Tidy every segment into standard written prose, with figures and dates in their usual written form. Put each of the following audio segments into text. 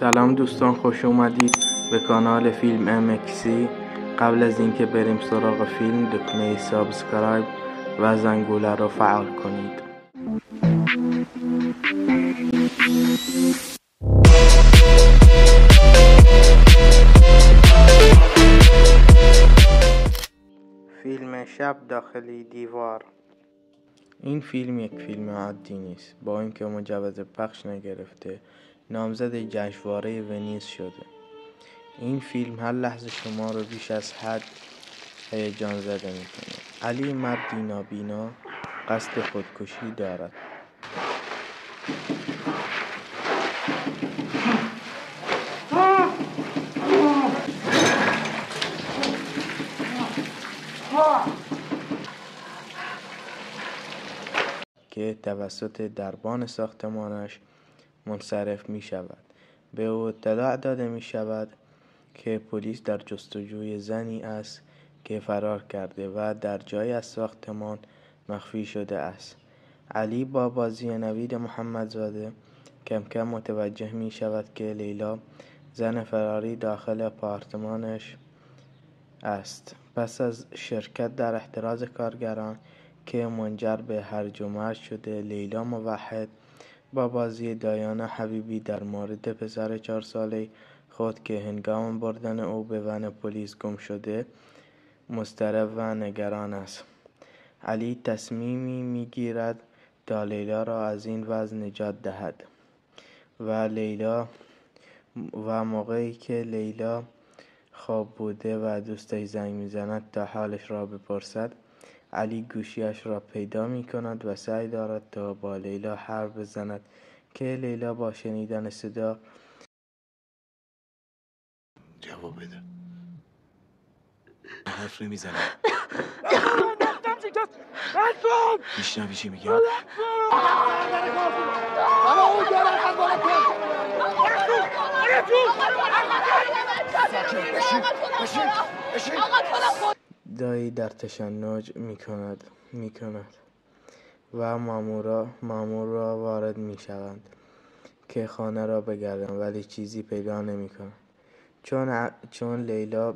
سلام دوستان، خوش اومدید به کانال فیلم امکسی. قبل از اینکه بریم سراغ فیلم، دکمه سابسکرایب و زنگوله رو فعال کنید. فیلم شب داخل دیوار. این فیلم یک فیلم عادی نیست. با اینکه مجوز پخش نگرفته، نامزد جشنواره ونیز شده. این فیلم هر لحظه شما رو بیش از حد هیجان زده میکنه. علی مردی نابینا قصد خودکشی دارد. که توسط دربان ساختمانش منصرف می شود. به او اطلاع داده می شود که پلیس در جستجوی زنی است که فرار کرده و در جای از ساختمان مخفی شده است. علی با بازی نوید محمدزاده کم کم متوجه می شود که لیلا زن فراری داخل آپارتمانش است. پس از شرکت در احتراز کارگران که منجر به هرج و مرج شده، لیلا موحد با بازی دایانا حبیبی در مورد پسر 4 ساله خود که هنگام بردن او به ون پلیس گم شده مضطرب و نگران است. علی تصمیمی میگیرد تا لیلا را از این وضع نجات دهد و موقعی که لیلا خواب بوده و دوستش زنگ میزند تا حالش را بپرسد، علی گوشیش را پیدا می کند و سعی دارد تا با لیلا حرف بزند که لیلا با شنیدن صدا جواب بده. حرف نمیزنه. میشنوی چی میگم؟ دایی در تشنج می کند و مامور را وارد می شوند که خانه را بگردند، ولی چیزی پیدا نمی کنند چون لیلا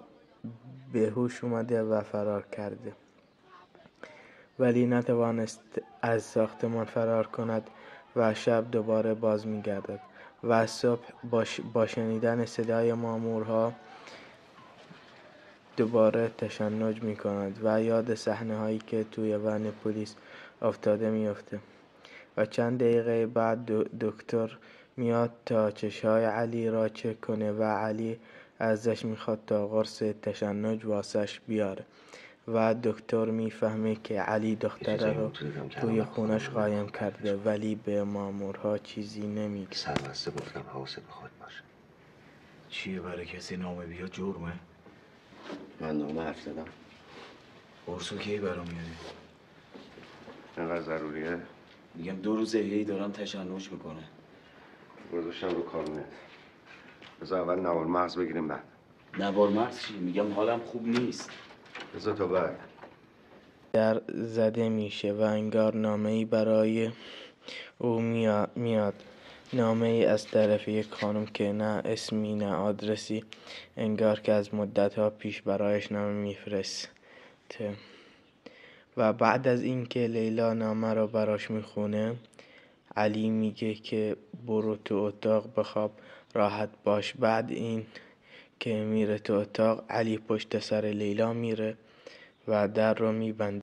به هوش اومده و فرار کرده، ولی نتوانست از ساختمان فرار کند و شب دوباره باز می گردد و صبح با شنیدن صدای مامورها دوباره تشنج می کند و یاد صحنه هایی که توی ون پلیس افتاده می افته و چند دقیقه بعد دکتر میاد تا چشای علی را چک کنه و علی ازش میخواد تا قرص تشنج واسش بیاره و دکتر میفهمه که علی دختره رو توی خونش قایم کرده، ولی به مامورها چیزی نمیگه. سربسته گفتم حواست به خود باشه. چیه برای کسی نامه بیاد جرمه؟ من نامه حرف زدم. قرصو کی برام میاری؟ اینقدر ضروریه؟ میگم 2 روزه هی دارم تشنج میکنه. گذاشتم رو کارونه. بذار اول نوار مغز بگیریم بعد. نوار مغز چی؟ میگم حالم خوب نیست. بذار تا بعد. در زده میشه و انگار نامه‌ای برای او میاد. نامه‌ای از طرف یک خانم که نه اسمی نه آدرسی، انگار که از مدت‌ها پیش برایش نامه میفرسته. و بعد از اینکه لیلا نامه رو براش میخونه، علی میگه که برو تو اتاق بخواب، راحت باش. بعد این که میره تو اتاق، علی پشت سر لیلا میره و در رو میبنده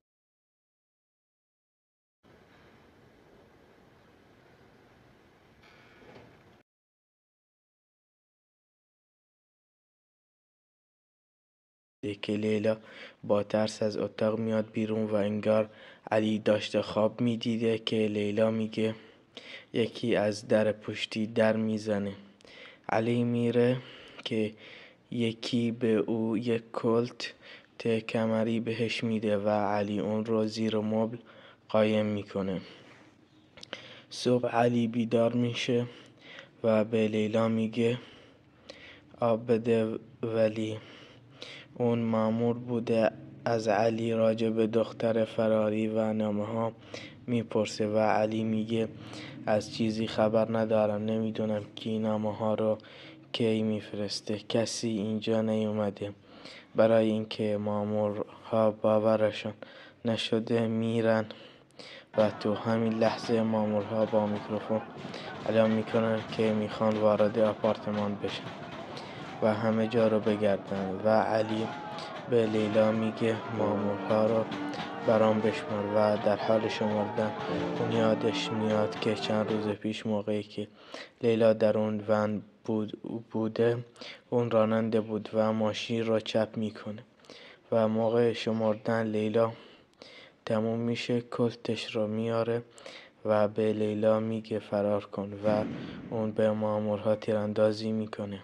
که لیلا با ترس از اتاق میاد بیرون و انگار علی داشته خواب میدیده که لیلا میگه یکی از در پشتی در میزنه. علی میره که یکی به او یک کلت کمری بهش میده و علی اون رو زیر مبل قایم میکنه. صبح علی بیدار میشه و به لیلا میگه آب بده، ولی اون مامور بوده از علی راجع به دختر فراری و نامه ها میپرسه و علی میگه از چیزی خبر ندارم. نمیدونم کی نامه ها رو کی میفرسته. کسی اینجا نیومده. برای اینکه مامورها باورشون نشده میرن و تو همین لحظه مامورها با میکروفون اعلام میکنن که میخوان وارد آپارتمان بشن و همه جا رو بگردن و علی به لیلا میگه مامورها رو برام بشمار و در حال شمردن اون یادش میاد که چند روز پیش موقعی که لیلا در اون ون بوده اون راننده بود و ماشین را چپ میکنه و موقع شمردن لیلا تموم میشه کلتش رو میاره و به لیلا میگه فرار کن و اون به مامورها تیراندازی میکنه.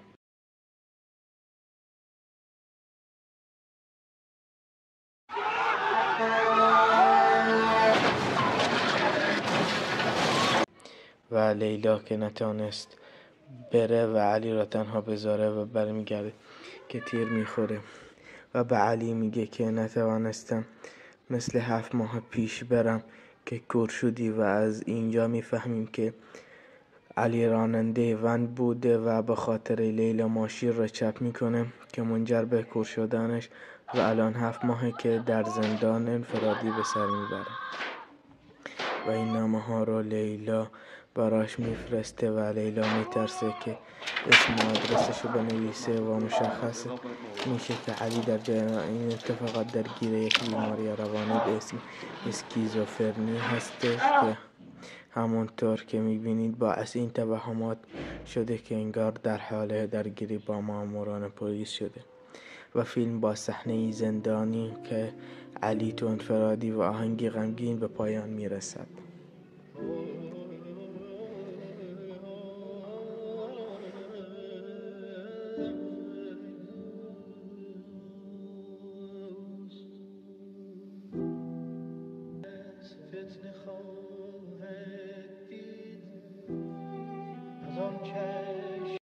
و لیلا که نتونست بره و علی را تنها بذاره و برمیگرده که تیر میخوره و به علی میگه که نتوانستم مثل 7 ماه پیش برم که کور شدی و از اینجا میفهمیم که علی راننده ون بوده و به خاطر لیلا ماشین را چپ میکنه که منجر به کور شدنش و الان 7 ماهه که در زندان انفرادی به سر میبره و این نامه ها رو لیلا براش میفرسته و لیلا میترسه که اسم و آدرسش رو بنویسه و مشخص میشه که علی در جریان این اتفاقات درگیر یک بیماری روانی به اسم اسکیزوفرنی هسته که همونطور که میبینید باعث این توهمات شده که انگار در حال درگیری با ماموران پلیس شده و فیلم با صحنه زندانی که علی تو انفرادی و آهنگی غمگین به پایان میرسد.